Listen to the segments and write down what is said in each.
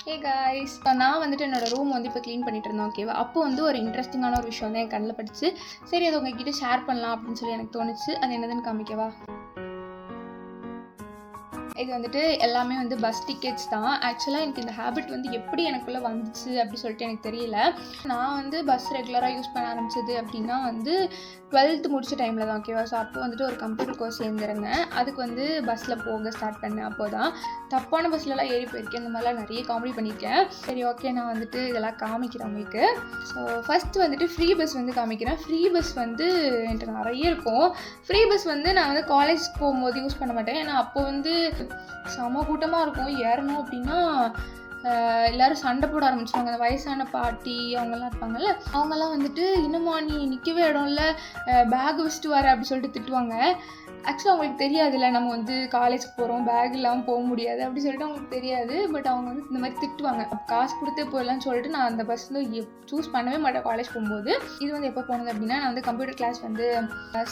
Hey guys, நான் வந்துட்டு என்னோடய ரூம் வந்து இப்போ க்ளீன் பண்ணிட்டு இருந்தேன். ஓகேவா, அப்போ வந்து ஒரு இன்ட்ரெஸ்டிங்கான ஒரு விஷயம் வந்து என் கண்ணில் பட்டுச்சு. சரி, அது உங்ககிட்ட ஷேர் பண்ணலாம் அப்படின்னு சொல்லி எனக்கு தோணுச்சு. அது என்னதுன்னு காமிக்கவா? இது வந்துட்டு எல்லாமே வந்து பஸ் டிக்கெட்ஸ் தான். ஆக்சுவலாக எனக்கு இந்த ஹேபிட் வந்து எப்படி எனக்குள்ளே வந்துச்சு அப்படி சொல்லிட்டு எனக்கு தெரியல. நான் வந்து பஸ் ரெகுலராக யூஸ் பண்ண ஆரம்பிச்சது அப்படின்னா வந்து 12th முடிச்ச டைமில் தான். ஓகேவா, ஸோ அப்போ வந்துட்டு ஒரு கம்ப்யூட்டர் கோர்ஸ் சேர்ந்துருந்தேன். அதுக்கு வந்து பஸ்ஸில் போக ஸ்டார்ட் பண்ணேன். அப்போ தான் தப்பான பஸ்லலாம் ஏறி போயிருக்கேன். இந்த மாதிரிலாம் நிறைய காமெடி பண்ணியிருக்கேன். சரி, ஓகே, நான் வந்துட்டு இதெல்லாம் காமிக்கிறேன் உங்களுக்கு. ஸோ ஃபஸ்ட்டு வந்துட்டு ஃப்ரீ பஸ் வந்து காமிக்கிறேன். ஃப்ரீ பஸ் வந்து என்கிட்ட நிறைய இருக்கும். ஃப்ரீ பஸ் வந்து நான் வந்து காலேஜ் போகும்போது யூஸ் பண்ண மாட்டேன். ஏன்னா அப்போ வந்து செம கூட்டமாக இருக்கும். ஏறணும் அப்படின்னா எல்லோரும் சண்டை போட ஆரம்பிச்சிடுவாங்க. அந்த வயசான பாட்டி அவங்கெல்லாம் இருப்பாங்கல்ல, அவங்கெல்லாம் வந்துட்டு இன்னுமா நீ நிற்கவே இடம் இல்லை, பேக் வச்சுட்டு வர அப்படி சொல்லிட்டு திட்டுவாங்க. ஆக்சுவலாக அவங்களுக்கு தெரியாதுல்ல, நம்ம வந்து காலேஜுக்கு போகிறோம், பேக் இல்லாமல் போக முடியாது அப்படி சொல்லிட்டு அவங்களுக்கு தெரியாது. பட் அவங்க வந்து இந்த மாதிரி திட்டுவாங்க. காசு கொடுத்தே போயிடலான்னு சொல்லிட்டு நான் அந்த பஸ் வந்து சூஸ் பண்ணவே மாட்டேன் காலேஜ் போகும்போது. இது வந்து எப்போ போனது அப்படின்னா, நான் வந்து கம்ப்யூட்டர் கிளாஸ் வந்து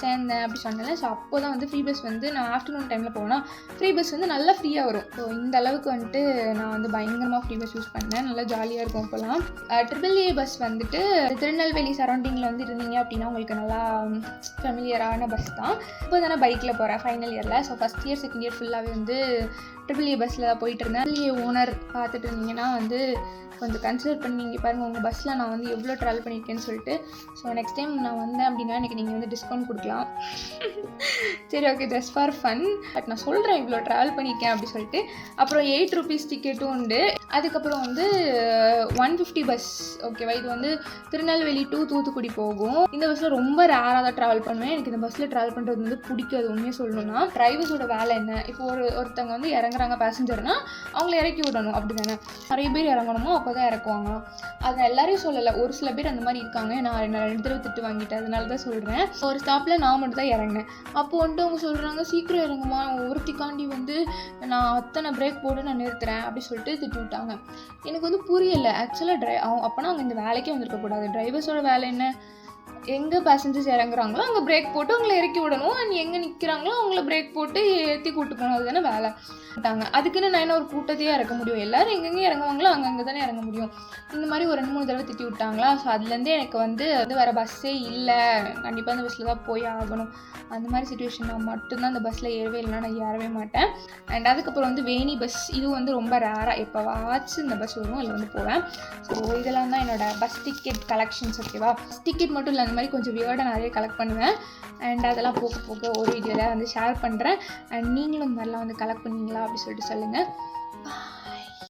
சேர்ந்தேன் அப்படி சொன்னேன். ஸோ அப்போ தான் வந்து ஃப்ரீ பஸ் வந்து நான் ஆஃப்டர்நூன் டைமில் போனால் ஃப்ரீ பஸ் வந்து நல்லா ஃப்ரீயாக வரும். ஸோ இந்த அளவுக்கு வந்துட்டு நான் வந்து பயங்கரமாக ஃப்ரீ பஸ் யூஸ் பண்ணேன். நல்லா ஜாலியாக இருக்கும். அப்போலாம் AAA பஸ் வந்துட்டு திருநெல்வேலி சரௌண்டிங்கில் வந்து இருந்தீங்க அப்படின்னா உங்களுக்கு நல்லா ஃபெமிலியரான பஸ் தான். இப்போ தானே பைக்கில் போகிறேன் ஃபைனல் இயரில். So first year second year ஃபுல்லாகவே வந்து AAA பஸ்ஸில் தான் போயிட்டு இருந்தேன். AAA ஓனர் பார்த்துட்டு இருந்தீங்கன்னா வந்து கொஞ்சம் கன்சிடர் பண்ணி நீங்கள் பாருங்கள், உங்கள் பஸ்ஸில் நான் வந்து எவ்வளோ ட்ராவல் பண்ணியிருக்கேன்னு சொல்லிட்டு. ஸோ நெக்ஸ்ட் டைம் நான் வந்தேன் அப்படின்னா எனக்கு நீங்கள் வந்து டிஸ்கவுண்ட் கொடுக்கலாம். சரி, okay, just for fun. But நான் சொல்கிறேன் இவ்வளோ ட்ராவல் பண்ணியிருக்கேன் அப்படி சொல்லிட்டு. அப்புறம் 8 rupees டிக்கெட்டும் உண்டு. அதுக்கப்புறம் வந்து 150 பஸ். ஓகேவா, இது வந்து திருநெல்வேலி டு தூத்துக்குடி போகும். இந்த பஸ்ஸில் ரொம்ப ரேராக தான் ட்ராவல் பண்ணுவேன். எனக்கு இந்த பஸ்ஸில் ட்ராவல் பண்ணுறது வந்து பிடிக்காது. உண்மையாக சொல்லணும்னா டிரைவர்ஸோட வேலை என்ன, இப்போ ஒருத்தவங்க வந்து இறங்குறாங்க பேசஞ்சர்னா அவங்கள இறக்கி விடணும் அப்படி தானே. நிறைய பேர் இறங்கணுமோ அப்போ தான் இறக்குவாங்க. அதை எல்லாரையும் சொல்லலை, ஒரு சில பேர் அந்த மாதிரி இருக்காங்க. நான் 2 தடவை திட்டு வாங்கிட்டேன், அதனால தான் சொல்கிறேன். ஒரு ஸ்டாப்பில் நான் மட்டும் தான் இறங்கினேன். அப்போ வந்துட்டு அவங்க சொல்கிறாங்க சீக்கிரம் இறங்குமா, ஒருத்திக்காண்டி வந்து நான் அத்தனை பிரேக் போட்டு நான் நிறுத்துறேன் அப்படி சொல்லிட்டு திட்டு விட்டாங்க. எனக்கு வந்து புரியலை. ஆக்சுவலாக அப்போனா அவங்க இந்த வேலைக்கே வந்திருக்கக்கூடாது. டிரைவர்ஸோட வேலை என்ன, எங்கே பேசஞ்சர்ஸ் இறங்குறாங்களோ அங்கே பிரேக் போட்டு அவங்கள இறக்கி விடணும். அண்ட் எங்கே நிற்கிறாங்களோ அவங்கள பிரேக் போட்டு ஏற்றி கூட்டு போகணும். அது தானே வேலை விட்டாங்க. அதுக்குன்னு நான் என்ன ஒரு கூட்டத்தையே இறக்க முடியும்? எல்லோரும் எங்கெங்கே இறங்குவாங்களோ அங்கங்கே தானே இறங்க முடியும். இந்த மாதிரி ஒரு 2-3 தடவை திட்டி விட்டாங்களா. ஸோ அதுலேருந்தே எனக்கு வந்து வேறு பஸ்ஸே இல்லை, கண்டிப்பாக அந்த பஸ்ஸில் தான் போய் ஆகணும். அந்த மாதிரி சுச்சுவேஷன் நான் மட்டும்தான் அந்த பஸ்ஸில் ஏறவே இல்லைனா நான் ஏறவே மாட்டேன். அண்ட் அதுக்கப்புறம் வந்து வேணி பஸ், இது வந்து ரொம்ப ரேராக எப்போவாச்சு இந்த பஸ் வரும், அதில் வந்து போவேன். ஸோ இதெல்லாம் தான் என்னோடய பஸ் டிக்கெட் கலெக்ஷன்ஸ். ஓகேவா, பஸ் டிக்கெட் மட்டும் இல்லை, அந்த மாதிரி கொஞ்சம் வியர்டாக நிறைய கலெக்ட் பண்ணுவேன். அண்ட் அதெல்லாம் போக போக ஒரு வீடியோவில் வந்து ஷேர் பண்ணுறேன். அண்ட் நீங்களும் இந்த மாதிரிலாம் வந்து கலெக்ட் பண்ணுவீங்களா அப்படி சொல்லிட்டு சொல்லுங்கள்.